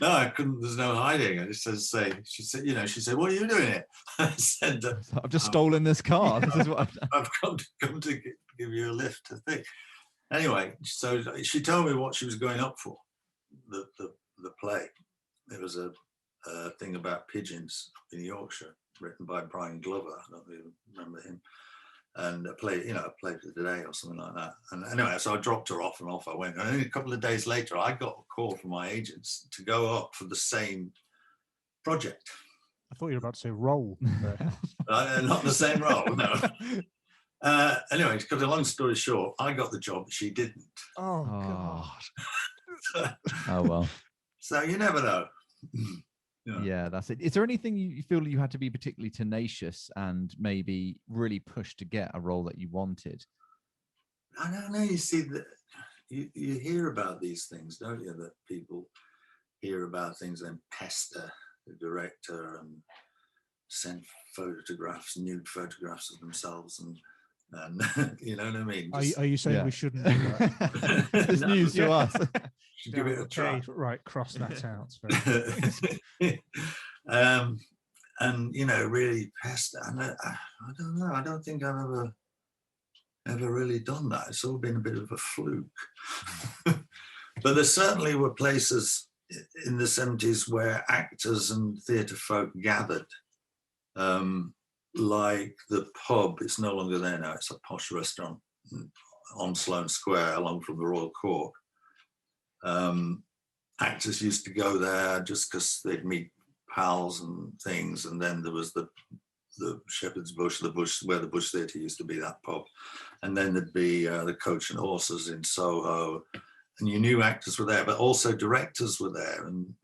No, I couldn't. There's no hiding. I just had to say. She said, "What are you doing here?" I said, "I've just stolen this car. This is what I've come to give you a lift." I think. Anyway, so she told me what she was going up for. The play. It was a thing about pigeons in Yorkshire, written by Brian Glover. I don't even remember him. And a play for the day or something like that. And anyway, so I dropped her off and off I went. And then a couple of days later, I got a call from my agents to go up for the same project. I thought you were about to say role. Not the same role, no. Anyway, to cut a long story short, I got the job, she didn't. Oh, God. Oh, well. So you never know. Yeah, that's it. Is there anything you feel you had to be particularly tenacious and maybe really push to get a role that you wanted? I don't know. You see, you hear about these things, don't you? That people hear about things and pester the director and send photographs, nude photographs of themselves, and you know what I mean? Are you saying we shouldn't do that? It's news to us. Give it a try. Right, cross that out. And really pester. And I don't know. I don't think I've ever really done that. It's all been a bit of a fluke. But there certainly were places in the 70s where actors and theatre folk gathered. Like the pub, it's no longer there now. It's a posh restaurant on Sloane Square, along from the Royal Court. Actors used to go there just because they'd meet pals and things, and then there was the Shepherd's Bush, the Bush where the Bush Theatre used to be, that pub, and then there'd be the Coach and Horses in Soho, and you knew actors were there, but also directors were there, and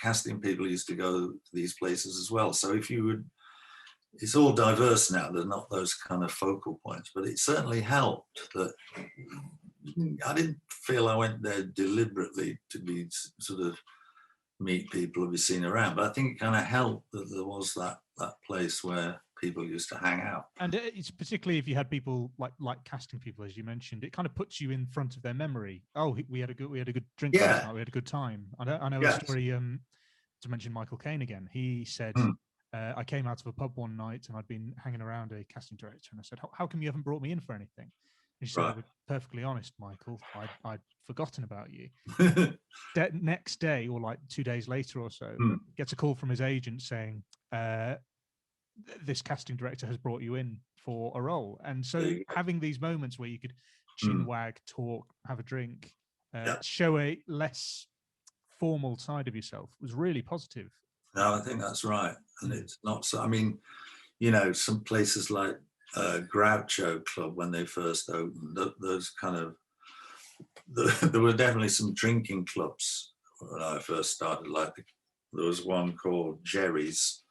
casting people used to go to these places as well. So if you would, it's all diverse now. There's not those kind of focal points, but it certainly helped that. I didn't feel I went there deliberately to be sort of meet people or be seen around, but I think it kind of helped that there was that place where people used to hang out. And it's particularly if you had people like casting people, as you mentioned, it kind of puts you in front of their memory. Oh, we had a good drink last night. We had a good time. I know a story. To mention Michael Caine again, he said, I came out of a pub one night and I'd been hanging around a casting director, and I said, "How come you haven't brought me in for anything?" And she said, "I'll be perfectly honest, Michael, I'd forgotten about you." Next day, or like 2 days later or so, gets a call from his agent saying, this casting director has brought you in for a role. And so having these moments where you could chin wag, talk, have a drink, show a less formal side of yourself was really positive. No, I think that's right. And it's not so, I mean, some places like Groucho Club, when they first opened, those kind of, there were definitely some drinking clubs when I first started. Like there was one called Jerry's.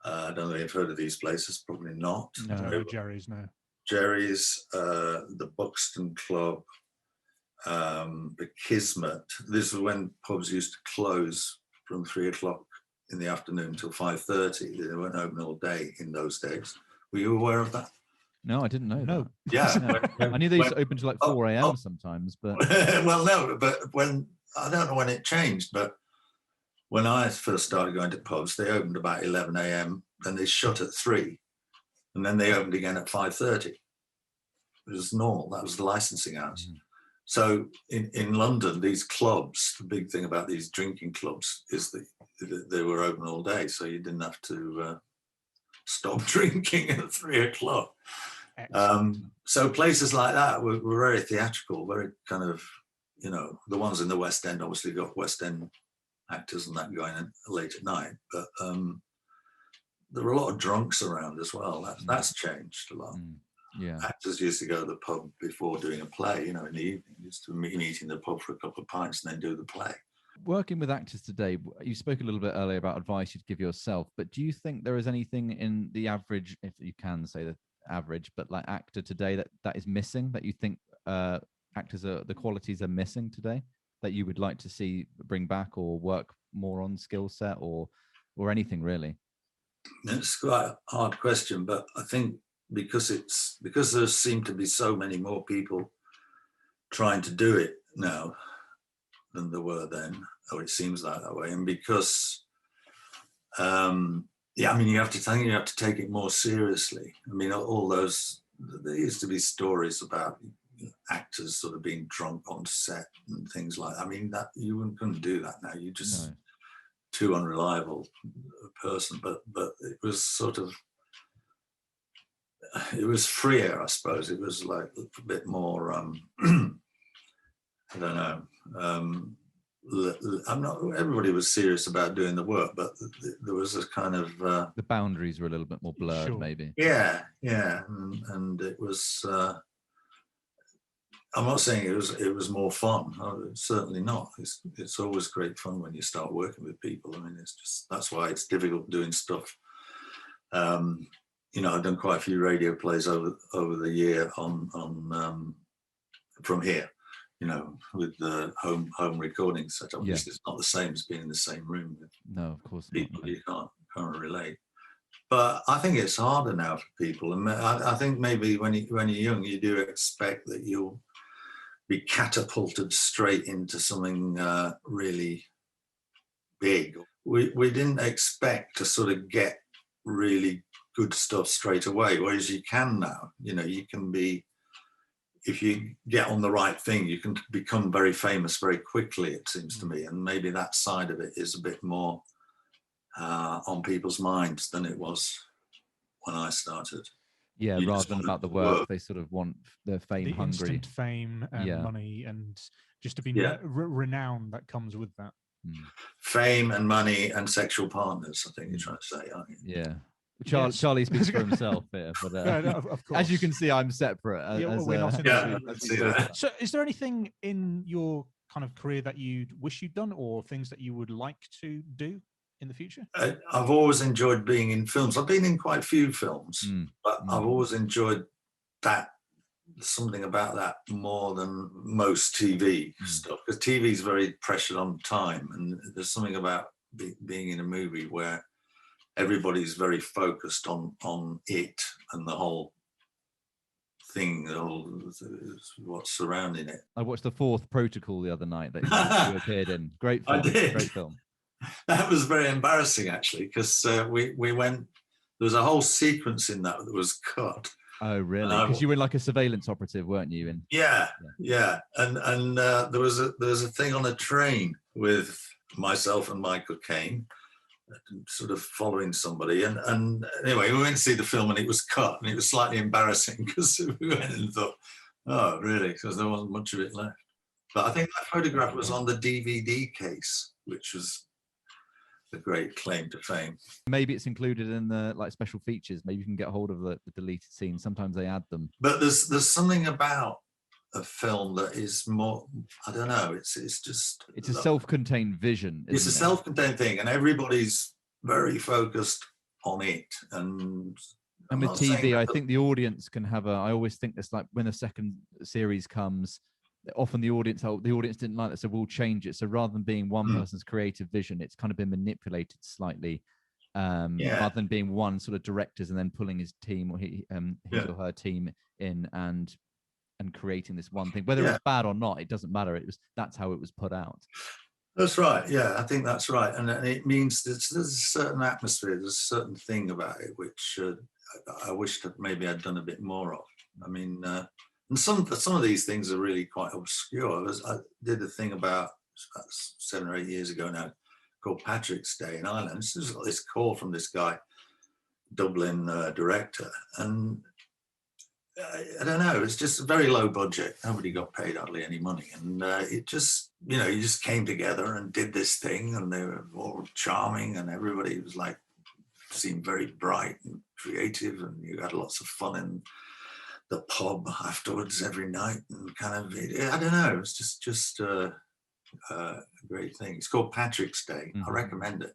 I don't know if you've heard of these places, probably not. No, Jerry's, no. Jerry's, the Buxton Club, the Kismet. This is when pubs used to close from 3 o'clock in the afternoon till 5:30. They weren't open all day in those days. Were you aware of that? No, I didn't know that. Yeah. I knew they used to open to like 4 a.m. sometimes, but... Well, no, but I don't know when it changed, but when I first started going to pubs, they opened about 11 a.m., then they shut at 3, and then they opened again at 5:30. It was normal. That was the licensing hours. So in London, these clubs, the big thing about these drinking clubs is that they were open all day, so you didn't have to stop drinking at 3 o'clock. So places like that were very theatrical, very kind of, the ones in the West End obviously got West End actors and that going in late at night, but there were a lot of drunks around as well. That's changed a lot. Yeah, actors used to go to the pub before doing a play, in the evening, used to meet in the pub for a couple of pints and then do the play. Working with actors today, you spoke a little bit earlier about advice you'd give yourself, but do you think there is anything in the average, if you can say the average, but like actor today that is missing, that you think actors the qualities are missing today, that you would like to see bring back or work more on skill set or anything really? It's quite a hard question, but I think because there seem to be so many more people trying to do it now than there were then, or it seems like that way, and because you have to take it more seriously. I mean, all those, there used to be stories about actors sort of being drunk on set and things like that. I mean, that you couldn't do that now. You just too unreliable a person. But it was sort of, it was freer, I suppose. It was like a bit more. I don't know. Everybody was serious about doing the work, but there was a kind of the boundaries were a little bit more blurred, maybe. Yeah, and it was. I'm not saying it was more fun. Certainly not. It's always great fun when you start working with people. I mean, that's why it's difficult doing stuff. I've done quite a few radio plays over the year on from here. With the home recording setup. Yeah. It's not the same as being in the same room with of course people. Not. You can't relate. But I think it's harder now for people, and I think maybe when you're young, you do expect that you'll be catapulted straight into something really big. We didn't expect to sort of get really good stuff straight away, whereas you can now. You can be. If you get on the right thing, you can become very famous very quickly, it seems to me. And maybe that side of it is a bit more on people's minds than it was when I started. Yeah, rather than about the work, they sort of want the fame the hungry. Instant fame and money and just to be renowned that comes with that. Fame and money and sexual partners, I think you're trying to say, aren't you? Yeah. Charlie speaks for himself here, but of course. As you can see, I'm separate. We're not in that. So is there anything in your kind of career that you wish you'd done or things that you would like to do in the future? I've always enjoyed being in films. I've been in quite a few films, but I've always enjoyed that, something about that more than most TV stuff, because TV is very pressured on time, and there's something about being in a movie where everybody's very focused on it and the whole thing, what's surrounding it. I watched The Fourth Protocol the other night that you appeared in. Great film. I did. Great film. That was very embarrassing, actually, because we went. There was a whole sequence in that was cut. Oh, really? Because you were like a surveillance operative, weren't you? Yeah. And there was a thing on a train with myself and Michael Caine, sort of following somebody. And anyway, we went to see the film and it was cut, and it was slightly embarrassing because we went and thought, oh, really? Because there wasn't much of it left. But I think that photograph was on the DVD case, which was a great claim to fame. Maybe it's included in the like special features. Maybe you can get hold of the deleted scenes. Sometimes they add them. But there's something about a film that is more, I don't know, it's just it's a self-contained vision. It's a self-contained thing, and everybody's very focused on it. And with TV, I think the audience can have I always think this, like when a second series comes, often the audience didn't like that, so we'll change it. So rather than being one person's creative vision, it's kind of been manipulated slightly, rather than being one sort of directors and then pulling his team or his or her team in and creating this one thing. Whether it's bad or not, it doesn't matter. That's how it was put out. That's right. Yeah, I think that's right, and it means there's a certain atmosphere, there's a certain thing about it which I wish that maybe I'd done a bit more of. I mean. And some of these things are really quite obscure. I did a thing about 7 or 8 years ago now called Patrick's Day in Ireland. This is this call from this guy, Dublin director, and I don't know. It's just a very low budget. Nobody got paid hardly any money, and it just you just came together and did this thing, and they were all charming, and everybody was like seemed very bright and creative, and you had lots of fun in the pub afterwards every night, and kind of I don't know, it's just a great thing. It's called Patrick's Day. I recommend it.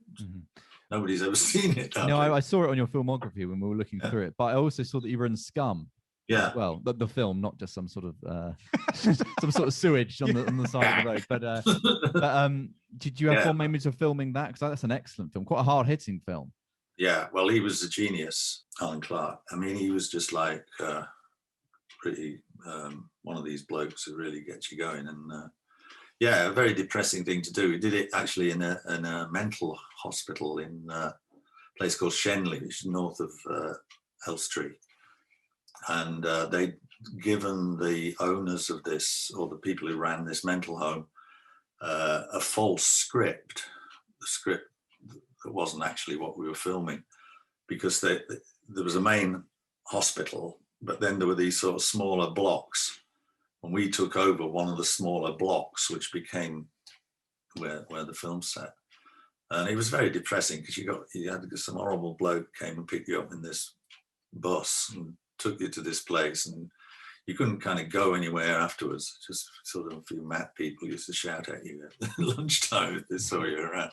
Nobody's ever seen it. No, I saw it on your filmography when we were looking through it, but I also saw that you were in Scum. Yeah, well, the film, not just some sort of sewage on the side of the road. But did you have fond memories of filming that? Because that's an excellent film, quite a hard-hitting film. Yeah, well, he was a genius, Alan Clark. I mean, he was just like pretty one of these blokes who really gets you going. And a very depressing thing to do. We did it actually in a mental hospital in a place called Shenley, which is north of Elstree. And they'd given the owners of this, or the people who ran this mental home, a false script. The script that wasn't actually what we were filming, because there was a main hospital, but then there were these sort of smaller blocks, and we took over one of the smaller blocks, which became where the film set. And it was very depressing because you had some horrible bloke came and picked you up in this bus and took you to this place, and you couldn't kind of go anywhere afterwards. Just sort of a few mad people used to shout at you at lunchtime if they saw you around.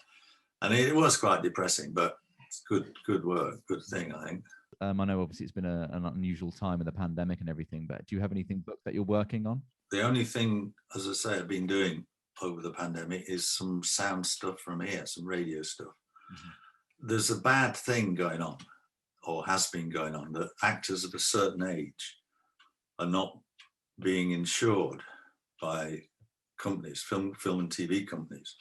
And it was quite depressing, but it's good work, good thing, I think. I know obviously it's been an unusual time with the pandemic and everything, but do you have anything booked that you're working on? The only thing, as I say, I've been doing over the pandemic is some sound stuff from here, some radio stuff. There's a bad thing going on, or has been going on, that actors of a certain age are not being insured by companies, film and TV companies.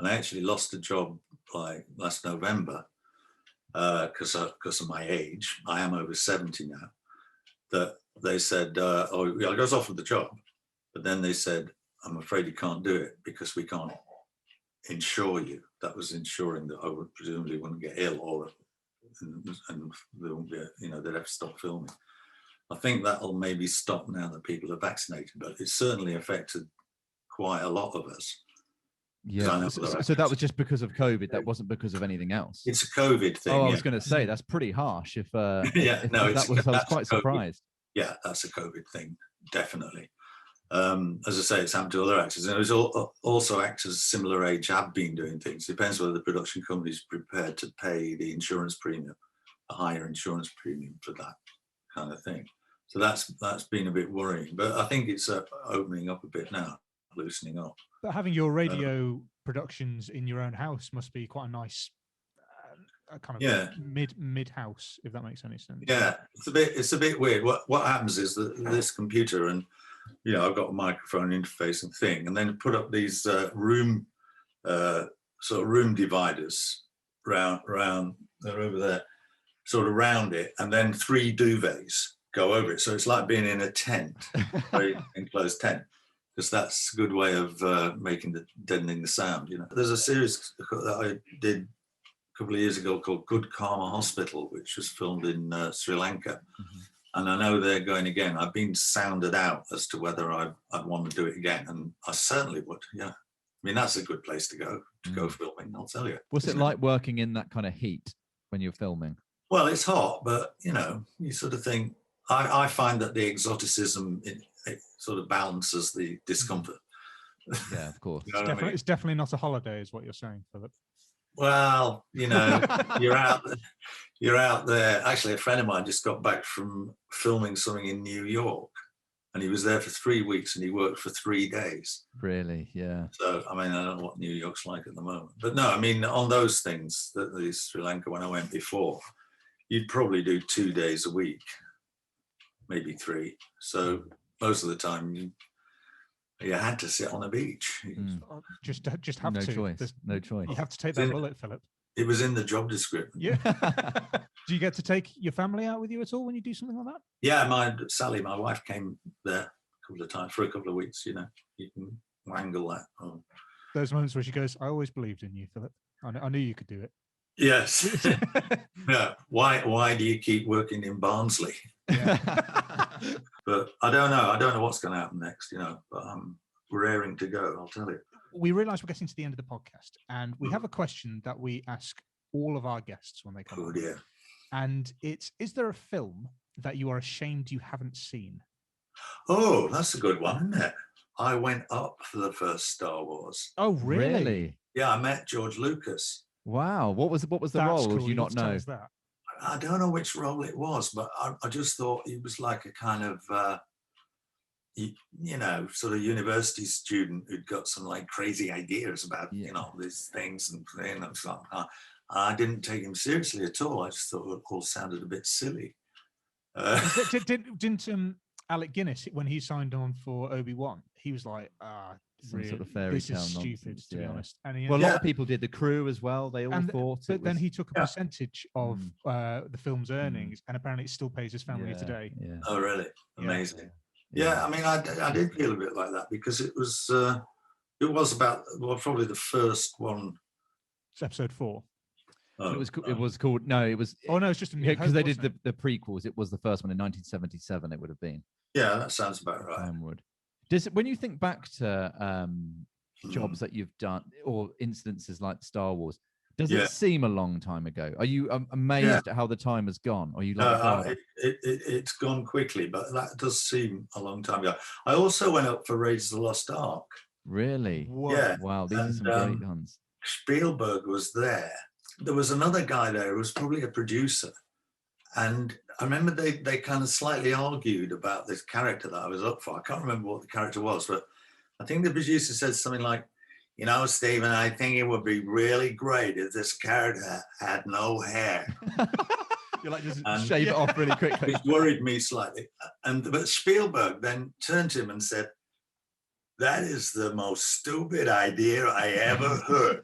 And I actually lost a job like last November because of my age. I am over 70 now. That they said, I was offered the job, but then they said, I'm afraid you can't do it because we can't insure you. That was ensuring that I presumably wouldn't get ill, and they won't be, they'd have to stop filming. I think that'll maybe stop now that people are vaccinated, but it certainly affected quite a lot of us. Yeah, so that was just because of COVID. That wasn't because of anything else. It's a COVID thing. Oh, I was going to say that's pretty harsh. I was quite surprised. Yeah, that's a COVID thing, definitely. As I say, it's happened to other actors. And there's also actors similar age have been doing things. It depends whether the production company is prepared to pay the insurance premium, a higher insurance premium for that kind of thing. So that's been a bit worrying. But I think it's opening up a bit now, loosening up. But having your radio productions in your own house must be quite a nice a kind of mid house, if that makes any sense. Yeah, it's a bit weird. What happens is that this computer, and I've got a microphone interface and thing, and then put up these room dividers round they're over there, sort of round it, and then 3 duvets go over it. So it's like being in a tent, very enclosed tent, because that's a good way of deadening the sound. There's a series that I did a couple of years ago called Good Karma Hospital, which was filmed in Sri Lanka. And I know they're going again. I've been sounded out as to whether I'd want to do it again, and I certainly would. Yeah, I mean, that's a good place to go filming, I'll tell you. What's it like working in that kind of heat when you're filming? Well, it's hot, but you sort of think. I find that the exoticism it sort of balances the discomfort. Yeah, of course. It's definitely not a holiday, is what you're saying, Philip. Well, you're out there. Actually, a friend of mine just got back from filming something in New York, and he was there for 3 weeks, and he worked for 3 days. Really? Yeah. So, I mean, I don't know what New York's like at the moment, but no, I mean, on those things, the Sri Lanka, when I went before, you'd probably do 2 days a week, maybe 3. So most of the time, you had to sit on a beach. Just have no to. Choice. No choice. You have to take that bullet, Philip. It was in the job description. Yeah. Do you get to take your family out with you at all when you do something like that? Yeah, Sally, my wife, came there a couple of times for a couple of weeks. You can wangle that. Those moments where she goes, "I always believed in you, Philip. I knew you could do it." Yes. Yeah. Why do you keep working in Barnsley? Yeah. But I don't know. I don't know what's going to happen next. But I'm raring to go. I'll tell you. We realise we're getting to the end of the podcast, and we have a question that we ask all of our guests when they come. Oh dear. And it's: is there a film that you are ashamed you haven't seen? Oh, that's a good one, isn't it? I went up for the first Star Wars. Oh, really? Yeah, I met George Lucas. Wow. What was the role? Cool. Do you not know? I don't know which role it was, but I just thought he was like a kind of, sort of university student who'd got some like crazy ideas about, these things and things. I didn't take him seriously at all. I just thought it all sounded a bit silly. Didn't Alec Guinness, when he signed on for Obi-Wan, he was like, some sort of fairy this tale is nonsense, stupid, to be honest. And a lot of people did. The crew as well. They all thought. But then he took a percentage of the film's earnings, and apparently it still pays his family today. Yeah. Oh, really? Amazing. Yeah, I mean, I did feel a bit like that because it was about probably the first one. It's episode 4. Oh, it was called. No, it was. Oh no, it's just because they did the prequels. It was the first one in 1977. It would have been. Yeah, that sounds about right. When you think back to jobs that you've done or incidences like Star Wars, does it seem a long time ago? Are you amazed at how the time has gone? Or are you like, it's gone quickly, but that does seem a long time ago. I also went up for Raiders of the Lost Ark. Really? Whoa. Yeah. Wow, these are some great ones. Spielberg was there. There was another guy there who was probably a producer. And I remember they kind of slightly argued about this character that I was up for. I can't remember what the character was, but I think the producer said something like, Stephen, I think it would be really great if this character had no hair. You're like, just shave it off really quickly. It worried me slightly. But Spielberg then turned to him and said, "That is the most stupid idea I ever heard."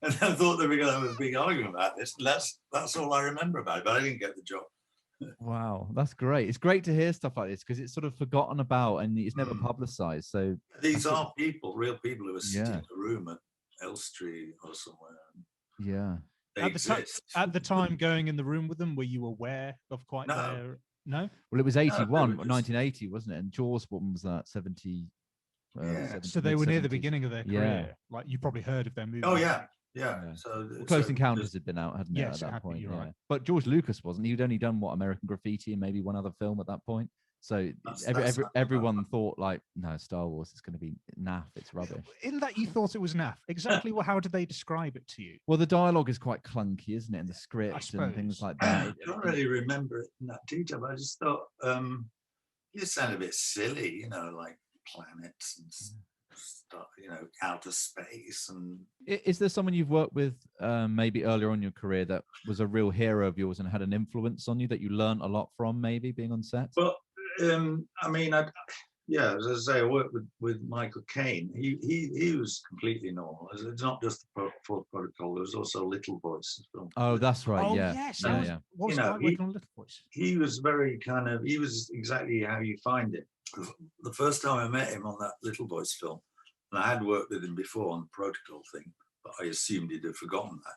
And I thought they were going to have a big argument about this. That's all I remember about it, but I didn't get the job. Wow, that's great. It's great to hear stuff like this because it's sort of forgotten about and it's never publicized. So these are real people who are sitting in a room at Elstree or somewhere. Yeah. At the time going in the room with them, were you aware of quite their... No? Well, it was 81, 1980, wasn't it? And Jaws, what was that? 70... so they were near the beginning of their career. Like you probably heard of their movie. Oh yeah. So Close Encounters had been out, hadn't it? Yes, at that point, right. But George Lucas wasn't. He'd only done American Graffiti and maybe one other film at that point. So everyone thought like, no, Star Wars is going to be naff. It's rubbish. In that you thought it was naff. Exactly. How did they describe it to you? Well, the dialogue is quite clunky, isn't it? And the script and things like that. I don't really remember it in that detail. But I just thought it sounded a bit silly, like planets and stuff, you know, outer space. And Is there someone you've worked with maybe earlier on in your career that was a real hero of yours and had an influence on you that you learned a lot from, maybe being on set? well, I mean, yeah, as I say, I worked with Michael Caine. He was completely normal. It's not just the Fourth Protocol. There was also Little Voice. Oh, that's right. Oh, yeah. yes. Yeah. What was You know, like working on Little Voice? He was very he was exactly how you find him. The first time I met him on that Little Voice film, and I had worked with him before on the protocol thing, but I assumed he'd have forgotten that,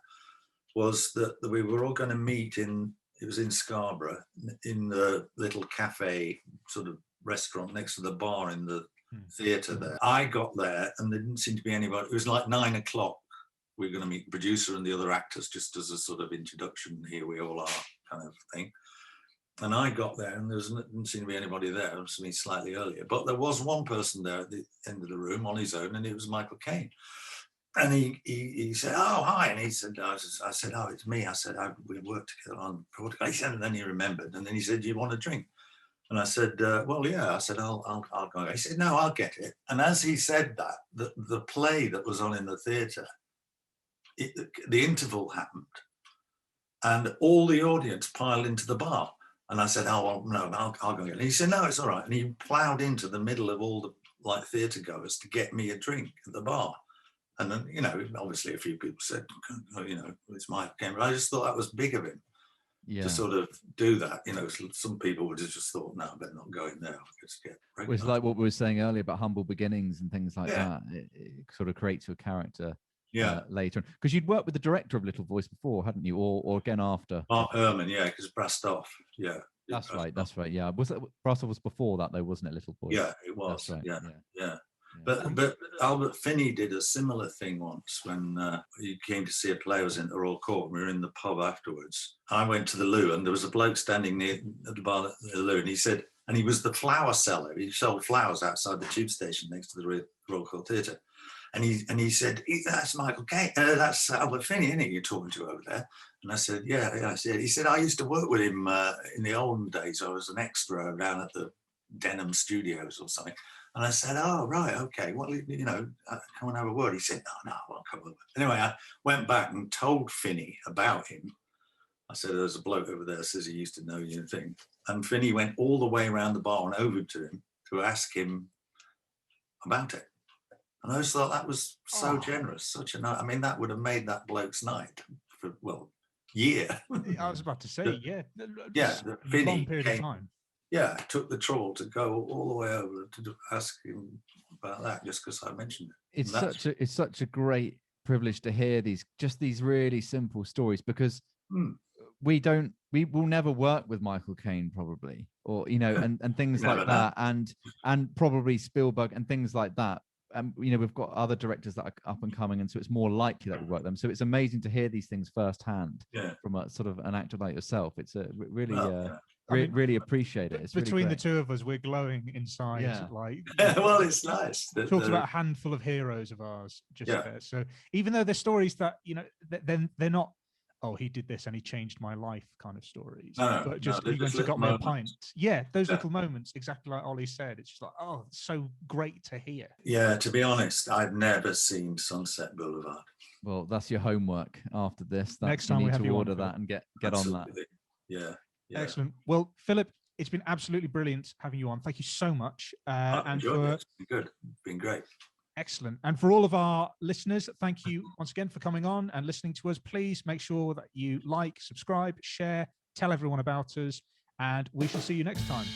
was that we were all going to meet it was in Scarborough, in the little cafe sort of restaurant next to the bar in the theatre there. I got there and there didn't seem to be anybody. It was like 9 o'clock. We were going to meet the producer and the other actors just as a sort of introduction. Here we all are kind of thing. And I got there and there didn't seem to be anybody there. It was me slightly earlier. But there was one person there at the end of the room on his own, and it was Michael Caine. And he said, "Oh, hi." And he said, I said, "Oh, it's me." I said, "We worked together on protocol." He said, and then he remembered. And then he said, "Do you want a drink?" And I said, "Well, yeah." I said, I'll go. He said, "No, I'll get it." And as he said that, the play that was on in the theatre, the interval happened. And all the audience piled into the bar. And I said, "Oh, well, no, I'll go get it." And he said, "No, it's all right." And he ploughed into the middle of all the theatre goers to get me a drink at the bar. And then, you know, obviously a few people said, you know, it's my game. But I just thought that was big of him to sort of do that. You know, some people would have just thought, "No, I better not go in there. I'll just get pregnant." It's like what we were saying earlier about humble beginnings and things like that. It sort of creates your character later on. Because you'd worked with the director of Little Voice before, hadn't you? Or again after? Mark Herman, because Brastoff, That's right. That's right. Yeah. Was that Brastoff was before that though, wasn't it? Little Voice. Yeah, it was. That's right. Yeah. But Albert Finney did a similar thing once when he came to see a play I was in at the Royal Court. We were in the pub afterwards. I went to the loo and there was a bloke standing near at the bar at the loo, and he said, and he was the flower seller. He sold flowers outside the tube station next to the Royal Court Theatre. And he said, "That's Michael Caine. That's Albert Finney, isn't it, you're talking to over there?" And I said, "Yeah." I said, he said, "I used to work with him in the olden days. I was an extra down at the Denham Studios or something." And I said, "Oh, right, okay. Well, you know, come and have a word." He said, "No, I'll come over." Anyway, I went back and told Finney about him. I said, "There's a bloke over there says he used to know you and thing." And Finney went all the way around the bar and over to him to ask him about it. And I just thought that was so generous, I mean, that would have made that bloke's night for, year. I was about to say, Finney long period of time. Yeah, took the trouble to go all the way over to ask him about that just because I mentioned it. It's such a great privilege to hear these really simple stories, because we will never work with Michael Caine probably, or you know, and things like that, and probably Spielberg and things like that. You know, we've got other directors that are up and coming, and so it's more likely that we work them. So it's amazing to hear these things firsthand from a sort of an actor like yourself. It's a really, really appreciate it. It's between really the two of us, we're glowing inside. Yeah. Well, it's nice. Talked about a handful of heroes of ours just there. So even though they're stories that, you know, then they're not, "Oh, he did this and he changed my life" kind of stories. He went and got me a pint. Yeah, those little moments, exactly like Ollie said. It's just like, oh, it's so great to hear. Yeah, to be honest, I've never seen Sunset Boulevard. Well, that's your homework after this. Next time we have to you order on, that and get Absolutely. on that. Yeah. Excellent. Well, Philip, it's been absolutely brilliant having you on. Thank you so much. It's been good. It's been great. Excellent. And for all of our listeners, thank you once again for coming on and listening to us. Please make sure that you like, subscribe, share, tell everyone about us, and we shall see you next time.